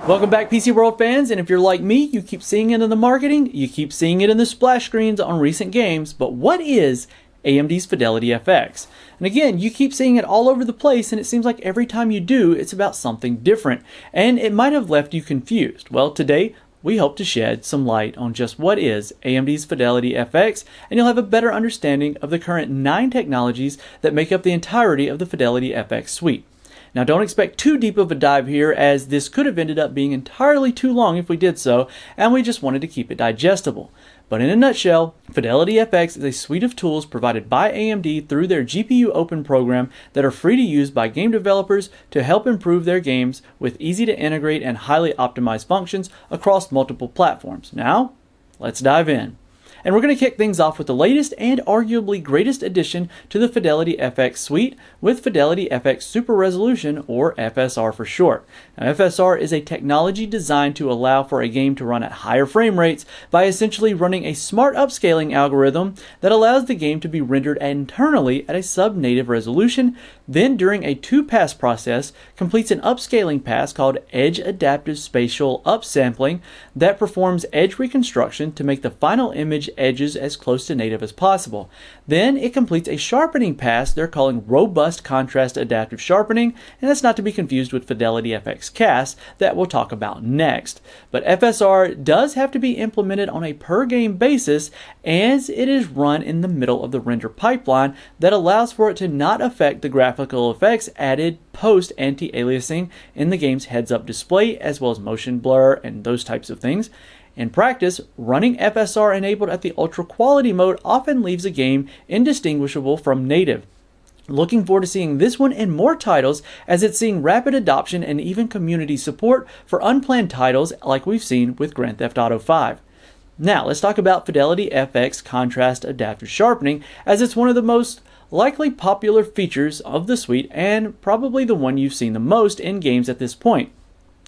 Welcome back, PC World fans, and if you're like me, you keep seeing it in the marketing, you keep seeing it in the splash screens on recent games, but what is AMD's Fidelity FX? And again, you keep seeing it all over the place, and it seems like every time you do, it's about something different, and it might have left you confused. Well, today, we hope to shed some light on just what is AMD's Fidelity FX, and you'll have a better understanding of the current 9 technologies that make up the entirety of the Fidelity FX suite. Now, don't expect too deep of a dive here, as this could have ended up being entirely too long if we did so, and we just wanted to keep it digestible. But in a nutshell, Fidelity FX is a suite of tools provided by AMD through their GPU Open program that are free to use by game developers to help improve their games with easy to integrate and highly optimized functions across multiple platforms. Now, let's dive in. And we're going to kick things off with the latest and arguably greatest addition to the Fidelity FX suite with Fidelity FX Super Resolution, or FSR for short. Now, FSR is a technology designed to allow for a game to run at higher frame rates by essentially running a smart upscaling algorithm that allows the game to be rendered internally at a sub-native resolution, then during a 2-pass process completes an upscaling pass called Edge Adaptive Spatial Upsampling that performs edge reconstruction to make the final image edges as close to native as possible. Then it completes a sharpening pass they're calling Robust Contrast Adaptive Sharpening, and that's not to be confused with Fidelity FX CAS that we'll talk about next. But FSR does have to be implemented on a per game basis, as it is run in the middle of the render pipeline that allows for it to not affect the graphical effects added post anti-aliasing in the game's heads-up display, as well as motion blur and those types of things. In practice, running FSR enabled at the ultra quality mode often leaves a game indistinguishable from native. Looking forward to seeing this one in more titles, as it's seeing rapid adoption and even community support for unplanned titles like we've seen with Grand Theft Auto V. Now, let's talk about Fidelity FX Contrast Adaptive Sharpening, as it's one of the most likely popular features of the suite and probably the one you've seen the most in games at this point.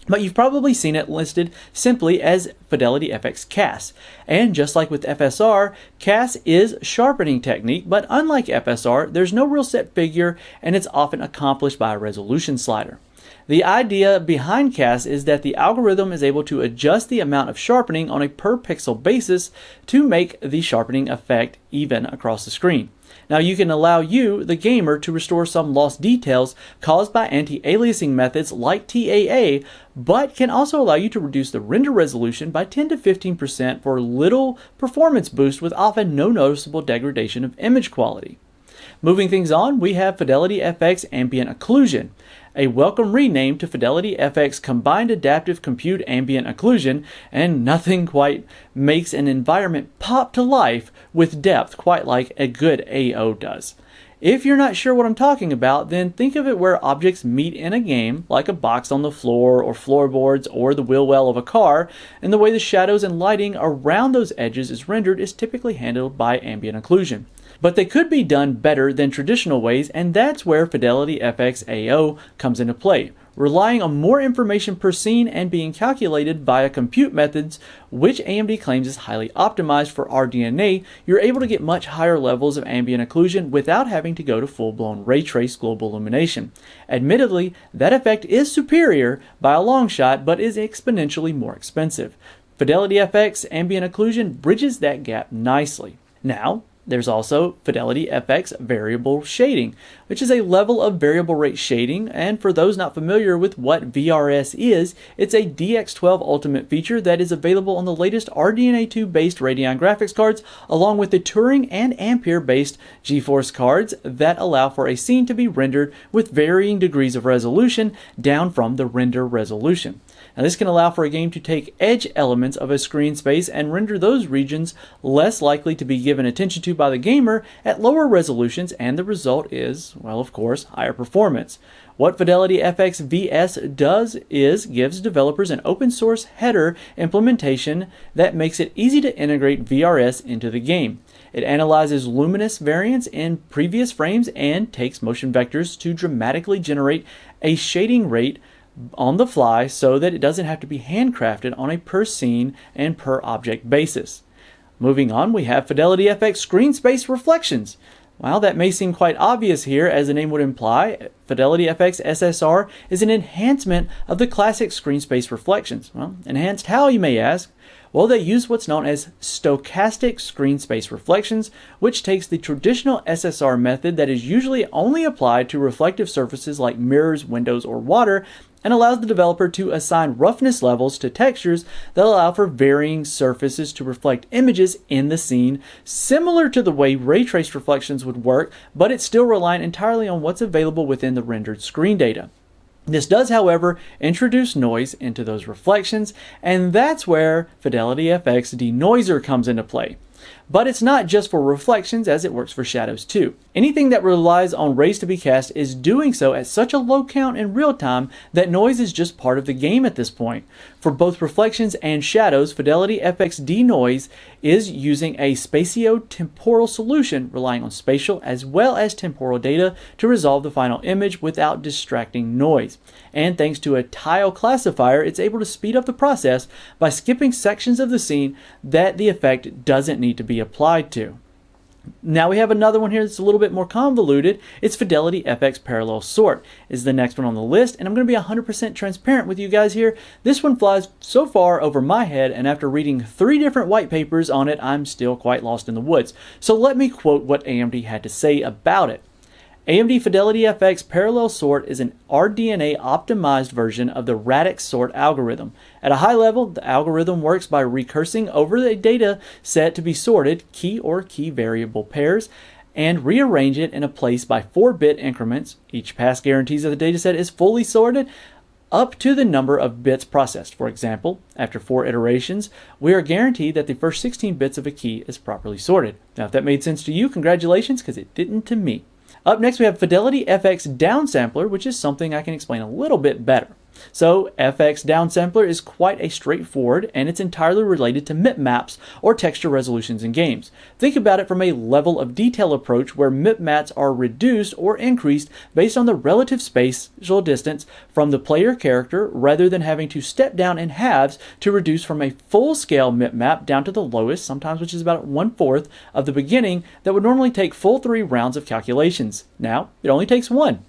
But you've probably seen it listed simply as Fidelity FX CAS. And just like with FSR, CAS is sharpening technique, but unlike FSR, there's no real set figure, and it's often accomplished by a resolution slider. The idea behind CAS is that the algorithm is able to adjust the amount of sharpening on a per pixel basis to make the sharpening effect even across the screen. Now, you can allow you, the gamer, to restore some lost details caused by anti-aliasing methods like TAA, but can also allow you to reduce the render resolution by 10 to 15% for little performance boost with often no noticeable degradation of image quality. Moving things on, we have Fidelity FX Ambient Occlusion, a welcome rename to Fidelity FX Combined Adaptive Compute Ambient Occlusion, and nothing quite makes an environment pop to life with depth quite like a good AO does. If you're not sure what I'm talking about, then think of it where objects meet in a game, like a box on the floor or floorboards or the wheel well of a car, and the way the shadows and lighting around those edges is rendered is typically handled by ambient occlusion. But they could be done better than traditional ways, and that's where Fidelity FX AO comes into play, relying on more information per scene and being calculated via compute methods, which AMD claims is highly optimized for RDNA. You're able to get much higher levels of ambient occlusion without having to go to full-blown ray trace global illumination. Admittedly, that effect is superior by a long shot, but is exponentially more expensive. Fidelity FX Ambient Occlusion bridges that gap nicely. Now, there's also Fidelity FX Variable Shading, which is a level of variable rate shading, and for those not familiar with what VRS is, it's a DX12 Ultimate feature that is available on the latest RDNA 2 based Radeon graphics cards, along with the Turing and Ampere based GeForce cards that allow for a scene to be rendered with varying degrees of resolution down from the render resolution. Now, this can allow for a game to take edge elements of a screen space and render those regions less likely to be given attention to by the gamer at lower resolutions, and the result is, well, of course, higher performance. What Fidelity FX VS does is gives developers an open source header implementation that makes it easy to integrate VRS into the game. It analyzes luminous variance in previous frames and takes motion vectors to dramatically generate a shading rate on the fly so that it doesn't have to be handcrafted on a per scene and per object basis. Moving on, we have Fidelity FX Screen Space Reflections. While that may seem quite obvious here, as the name would imply, Fidelity FX SSR is an enhancement of the classic screen space reflections. Well, enhanced how, you may ask? Well, they use what's known as stochastic screen space reflections, which takes the traditional SSR method that is usually only applied to reflective surfaces like mirrors, windows, or water, and allows the developer to assign roughness levels to textures that allow for varying surfaces to reflect images in the scene, similar to the way ray trace reflections would work, but it's still reliant entirely on what's available within the rendered screen data. This does, however, introduce noise into those reflections, and that's where Fidelity FX Denoiser comes into play. But it's not just for reflections, as it works for shadows too. Anything that relies on rays to be cast is doing so at such a low count in real time that noise is just part of the game at this point. For both reflections and shadows, Fidelity FX Denoise is using a spatio-temporal solution relying on spatial as well as temporal data to resolve the final image without distracting noise. And thanks to a tile classifier, it's able to speed up the process by skipping sections of the scene that the effect doesn't need to be applied to. Now we have another one here that's a little bit more convoluted. It's Fidelity FX Parallel Sort is the next one on the list, and I'm going to be 100% transparent with you guys here. This one flies so far over my head, and after reading 3 different white papers on it, I'm still quite lost in the woods. So let me quote what AMD had to say about it. AMD Fidelity FX Parallel Sort is an RDNA optimized version of the Radix sort algorithm. At a high level, the algorithm works by recursing over the data set to be sorted, key or key variable pairs, and rearrange it in a place by 4-bit increments. Each pass guarantees that the dataset is fully sorted up to the number of bits processed. For example, after 4 iterations, we are guaranteed that the first 16 bits of a key is properly sorted. Now, if that made sense to you, congratulations, because it didn't to me. Up next, we have Fidelity FX Downsampler, which is something I can explain a little bit better. So FX Downsampler is quite a straightforward, and it's entirely related to mipmaps or texture resolutions in games. Think about it from a level of detail approach where mipmaps are reduced or increased based on the relative spatial distance from the player character, rather than having to step down in halves to reduce from a full-scale mipmap down to the lowest, sometimes which is about 1/4 of the beginning, that would normally take full 3 rounds of calculations. Now, it only takes 1.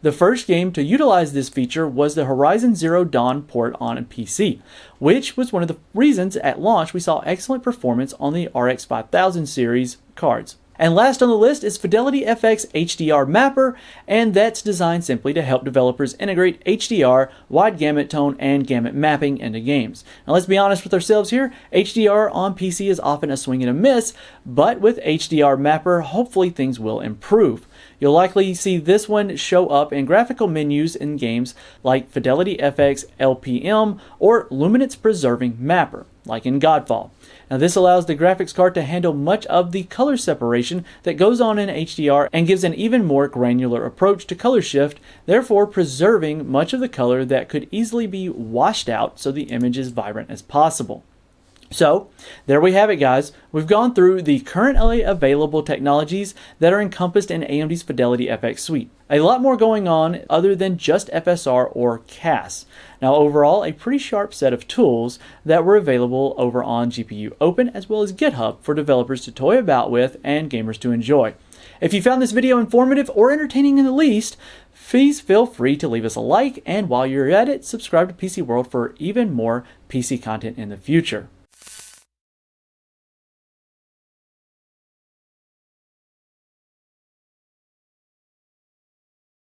The first game to utilize this feature was the Horizon Zero Dawn port on a PC, which was one of the reasons at launch we saw excellent performance on the RX 5000 series cards. And last on the list is Fidelity FX HDR Mapper, and that's designed simply to help developers integrate HDR, wide gamut tone, and gamut mapping into games. Now let's be honest with ourselves here, HDR on PC is often a swing and a miss, but with HDR Mapper, hopefully things will improve. You'll likely see this one show up in graphical menus in games like Fidelity FX LPM or Luminance Preserving Mapper, like in Godfall. Now this allows the graphics card to handle much of the color separation that goes on in HDR and gives an even more granular approach to color shift, therefore preserving much of the color that could easily be washed out so the image is vibrant as possible. So, there we have it, guys. We've gone through the currently available technologies that are encompassed in AMD's Fidelity FX suite. A lot more going on other than just FSR or CAS. Now, overall, a pretty sharp set of tools that were available over on GPU Open as well as GitHub for developers to toy about with and gamers to enjoy. If you found this video informative or entertaining in the least, please feel free to leave us a like, and while you're at it, subscribe to PC World for even more PC content in the future.